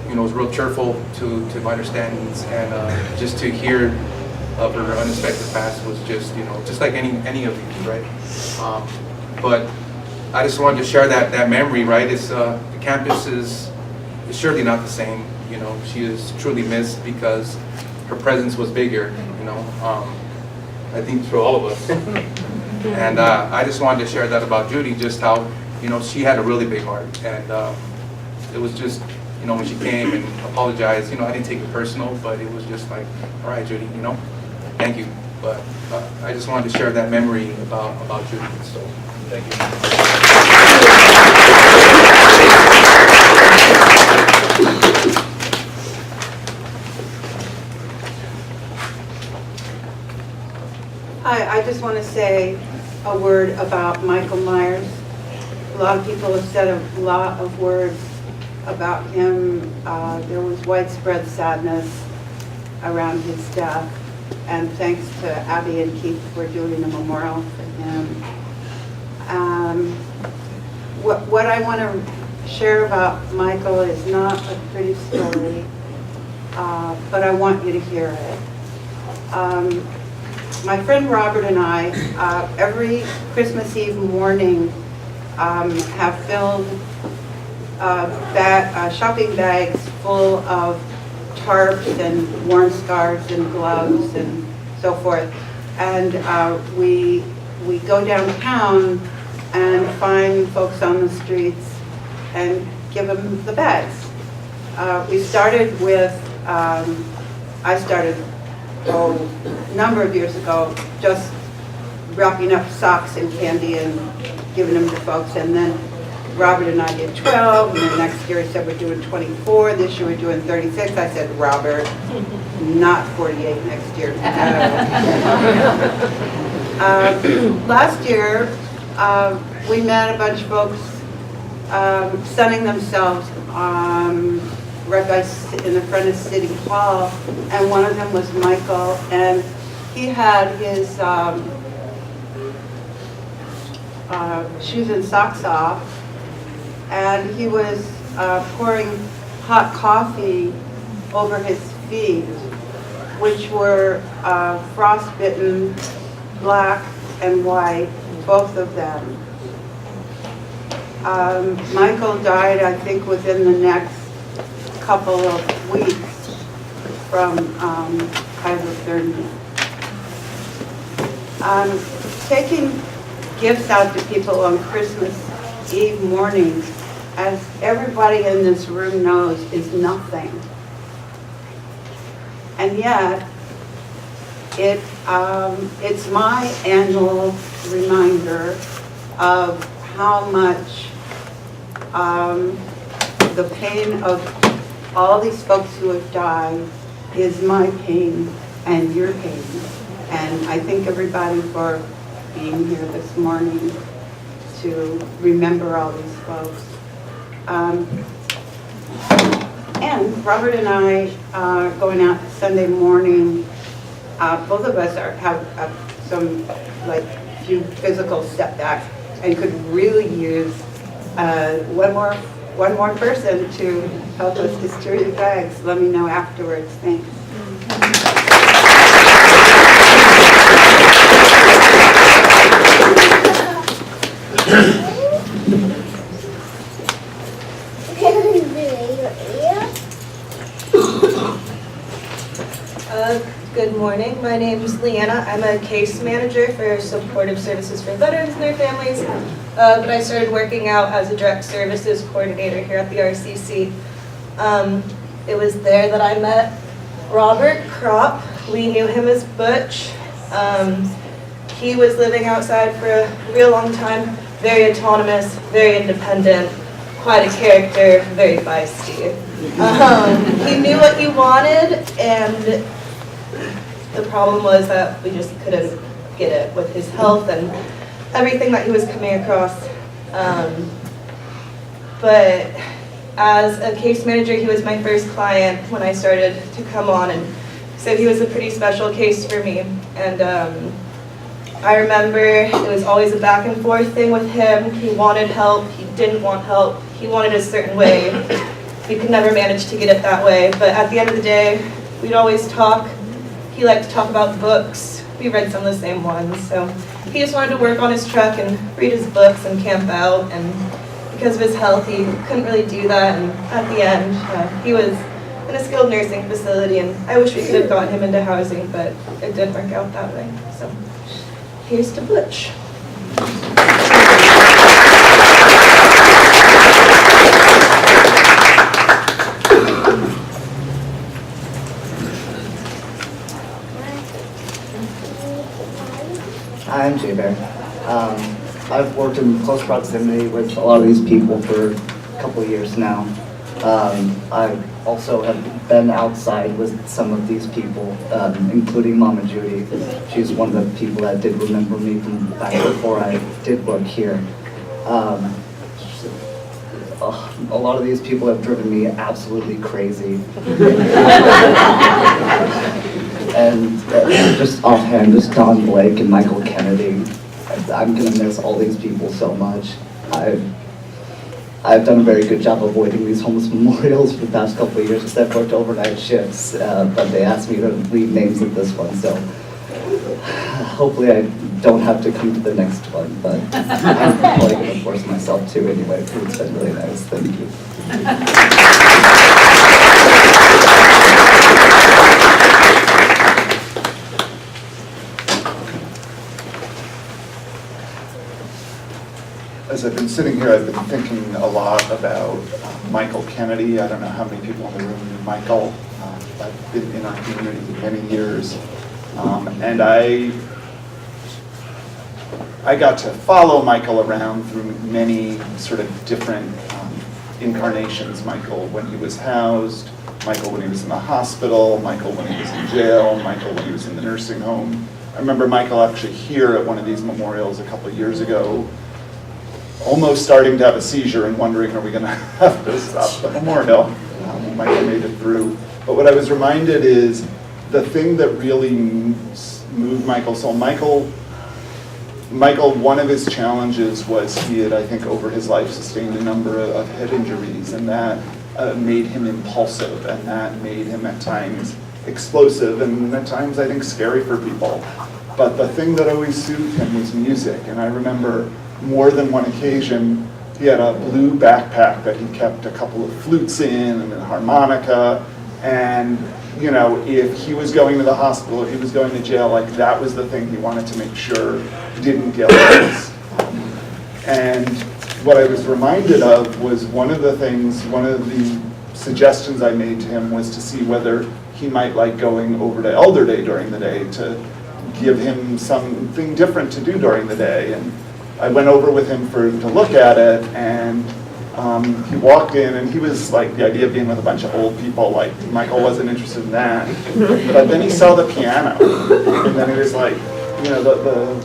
you know, was real cheerful to my understandings, and just to hear of her unexpected pass was just, you know, just like any of these, right? But I just wanted to share that memory, right? It's the campus is surely not the same. You know, she is truly missed because her presence was bigger, you know, I think through all of us. And I just wanted to share that about Judy, just how, you know, she had a really big heart. And it was just, you know, when she came and apologized, you know, I didn't take it personal, but it was just like, all right, Judy, you know, thank you. But I just wanted to share that memory about Judy. So, thank you. I just want to say a word about Michael Myers. A lot of people have said a lot of words about him. There was widespread sadness around his death, and thanks to Abby and Keith for doing a memorial for him. What I want to share about Michael is not a pretty story, but I want you to hear it. My friend Robert and I, every Christmas Eve morning, have filled shopping bags full of tarps and worn scarves and gloves and so forth. And we go downtown and find folks on the streets and give them the bags. We started with, I started a number of years ago, just wrapping up socks and candy and giving them to folks. And then Robert and I did 12, and then next year he said we're doing 24, this year we're doing 36. I said, Robert, not 48 next year. Last year, we met a bunch of folks sunning themselves right in the front of City Hall, and one of them was Michael, and he had his shoes and socks off, and he was pouring hot coffee over his feet, which were frostbitten, black and white, both of them. Michael died, I think, within the next couple of weeks from hypothermia. Taking gifts out to people on Christmas Eve morning, as everybody in this room knows, is nothing. And yet, it's my annual reminder of how much the pain of all these folks who have died is my pain and your pain. And I thank everybody for being here this morning to remember all these folks. And Robert and I are going out Sunday morning. Both of us have some few physical setbacks and could really use one more person to help us distribute bags. Let me know afterwards. Thanks. Good morning. My name is Leanna. I'm a case manager for supportive services for veterans and their families, but I started working out as a direct services coordinator here at the RCC. It was there that I met Robert Kropp. We knew him as Butch. He was living outside for a real long time, very autonomous, very independent, quite a character, very feisty. He knew what he wanted, and the problem was that we just couldn't get it with his health and everything that he was coming across. But as a case manager, he was my first client when I started to come on, and so he was a pretty special case for me. And I remember it was always a back and forth thing with him. He wanted help, he didn't want help, he wanted a certain way. We could never manage to get it that way, but at the end of the day, we'd always talk. He liked to talk about books. We read some of the same ones, so he just wanted to work on his truck and read his books and camp out, and because of his health, he couldn't really do that, and at the end, he was in a skilled nursing facility, and I wish we could have gotten him into housing, but it didn't work out that way, so here's to Butch. I'm Jay Bear. I've worked in close proximity with a lot of these people for a couple of years now. I also have been outside with some of these people, including Mama Judy. She's one of the people that did remember me from back before I did work here. A lot of these people have driven me absolutely crazy. And just offhand, just Don Blake and Michael Kennedy. I'm gonna miss all these people so much. I've done a very good job avoiding these homeless memorials for the past couple of years, because I've worked overnight shifts, but they asked me to leave names at this one, so hopefully I don't have to come to the next one, but I'm probably gonna force myself to anyway, because it's been really nice. Thank you. As I've been sitting here, I've been thinking a lot about Michael Kennedy. I don't know how many people in the room knew Michael. I've been in our community many years. And I got to follow Michael around through many sort of different incarnations. Michael when he was housed, Michael when he was in the hospital, Michael when he was in jail, Michael when he was in the nursing home. I remember Michael actually here at one of these memorials a couple of years ago, almost starting to have a seizure and wondering, are we going to have to stop the memorial? Michael made it through. But what I was reminded is the thing that really moved Michael's soul. Michael, one of his challenges was he had, I think, over his life sustained a number of head injuries, and that made him impulsive, and that made him at times explosive, and at times I think scary for people. But the thing that always soothed him was music, and I remember more than one occasion he had a blue backpack that he kept a couple of flutes in and a harmonica, and you know, if he was going to the hospital, if he was going to jail, like that was the thing he wanted to make sure didn't get lost. And what I was reminded of was one of the suggestions I made to him was to see whether he might like going over to Elder Day during the day, to give him something different to do during the day. And I went over with him to look at it, and He walked in and he was like, the idea of being with a bunch of old people, like Michael wasn't interested in that. But then he saw the piano, and then he was like, you know, the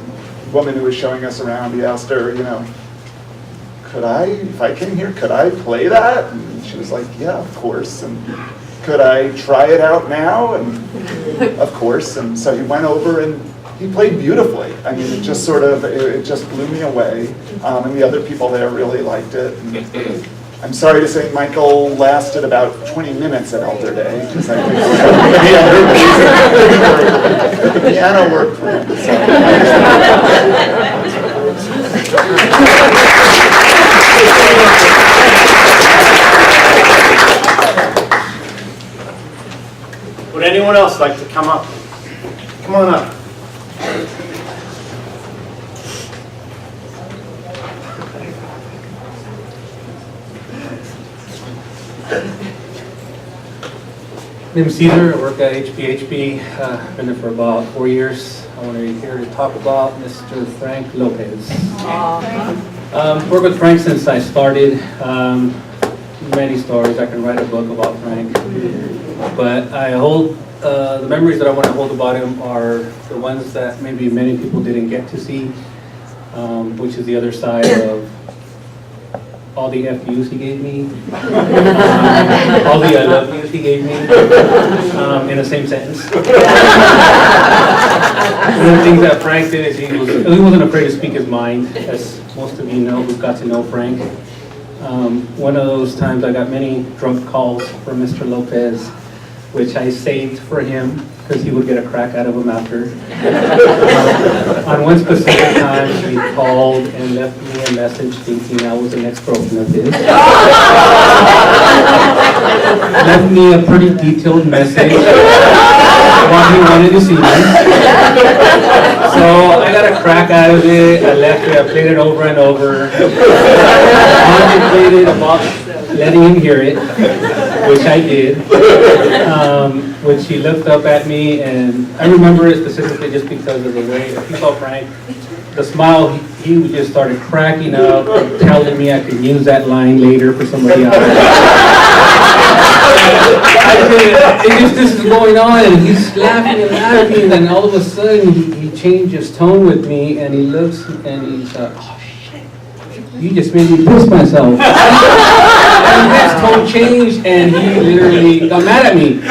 woman who was showing us around, he asked her, you know, if I came here, could I play that? And she was like, yeah, of course. And could I try it out now? And of course. And so he went over and he played beautifully. I mean, it just sort of, it just blew me away. And the other people there really liked it. And I'm sorry to say Michael lasted about 20 minutes at Elder Day, because I think the piano worked for him. Would anyone else like to come up? Come on up. My name is Caesar. I work at HPHP. Been there for about 4 years. I want to here to talk about Mr. Frank Lopez. Worked with Frank since I started. Many stories. I can write a book about Frank. But I hold the memories that I want to hold about him are the ones that maybe many people didn't get to see, which is the other side of all the FUs he gave me, all the I love yous he gave me, in the same sentence. One of the things that Frank did is he wasn't afraid to speak his mind, as most of you know who got to know Frank. One of those times I got many drunk calls from Mr. Lopez, which I saved for him because he would get a crack out of them after. On one specific time, he called and left me a message thinking I was an ex-girlfriend of his. Left me a pretty detailed message while he wanted to see me. So I got a crack out of it. I left it. I played it over and over. Contemplated about letting him hear it, which I did. Which he looked up at me, and I remember it specifically just because of the way he saw Frank. The smile, he just started cracking up, and telling me I could use that line later for somebody else. This is going on, and he's laughing and laughing, and then all of a sudden he changed his tone with me, and he looks and he's oh shit, you just made me piss myself. And his tone changed, and he literally got mad at me.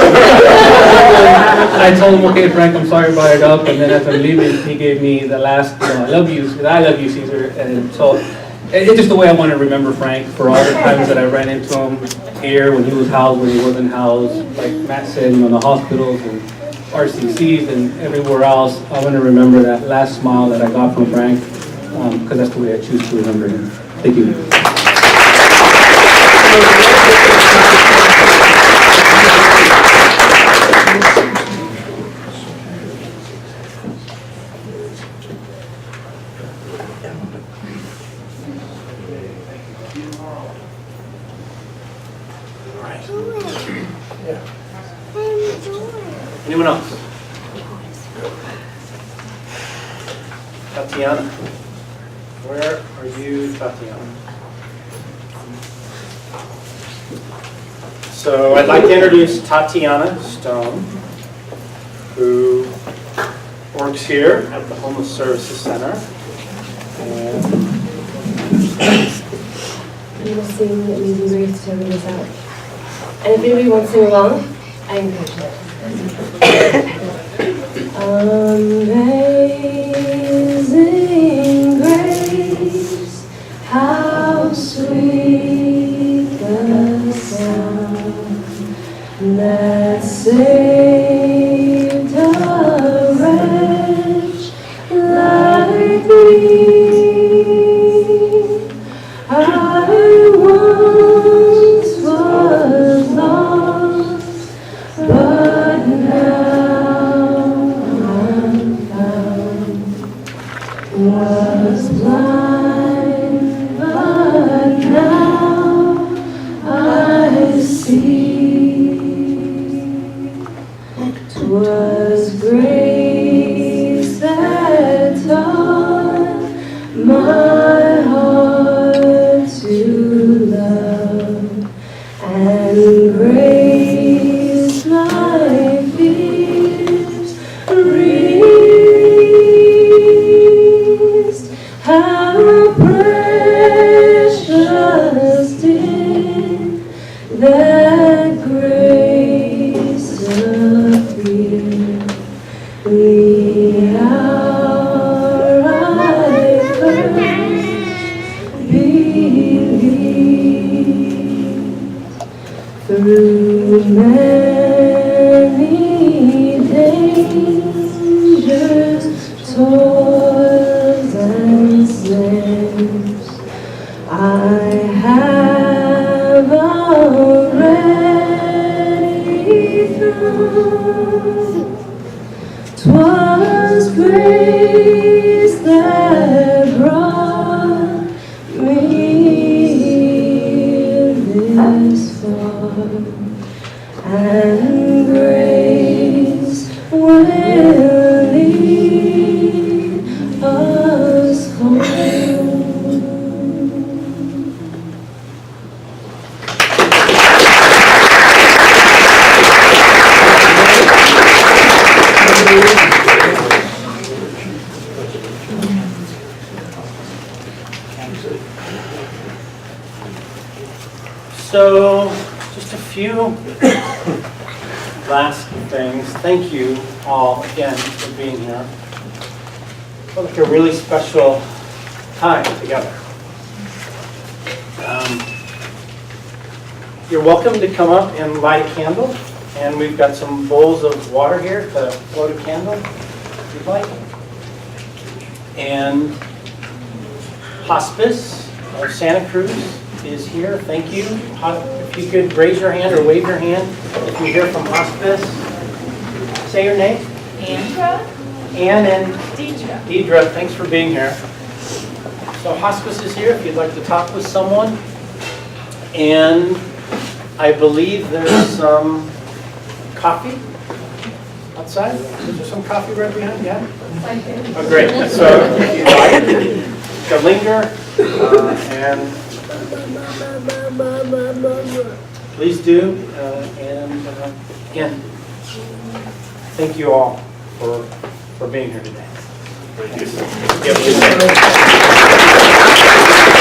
I told him, okay, Frank, I'm sorry I brought it up. And then as I'm leaving, he gave me the last, I love you, Caesar. And so it's just the way I want to remember Frank for all the times that I ran into him here, when he was housed, when he wasn't housed. Like Matt said, the hospitals and RCCs and everywhere else. I want to remember that last smile that I got from Frank, because that's the way I choose to remember him. Thank you. Anyone else? Tatiana. Where are you, Tatiana? So I'd like to introduce Tatiana Stone, who works here at the Homeless Services Center. I'm going to sing Amazing Grace to read us out. And if anybody wants to sing along, I encourage it. Amazing grace, how sweet the sound that saved a wretch like me. I once was lost, but now I'm found. Was blind, but now I see. 'Twas grace that taught my heart to love. Through many dangers, toils, and snares, I have already found 'twas grace that brought me this far, and grace will lead us home. So, just a few last things. Thank you all again for being here. Felt like a really special time together. You're welcome to come up and light a candle, and we've got some bowls of water here to float a candle if you'd like. And Hospice of Santa Cruz is here. Thank you. If you could raise your hand or wave your hand if you're here from Hospice. Say your name. Andra. Ann and Deidre. Deidre, thanks for being here. So Hospice is here if you'd like to talk with someone. And I believe there's some coffee outside. Is there some coffee right behind? Yeah? Oh, great. So if you'd like to linger and please do. And again, thank you all for being here today. Thank you.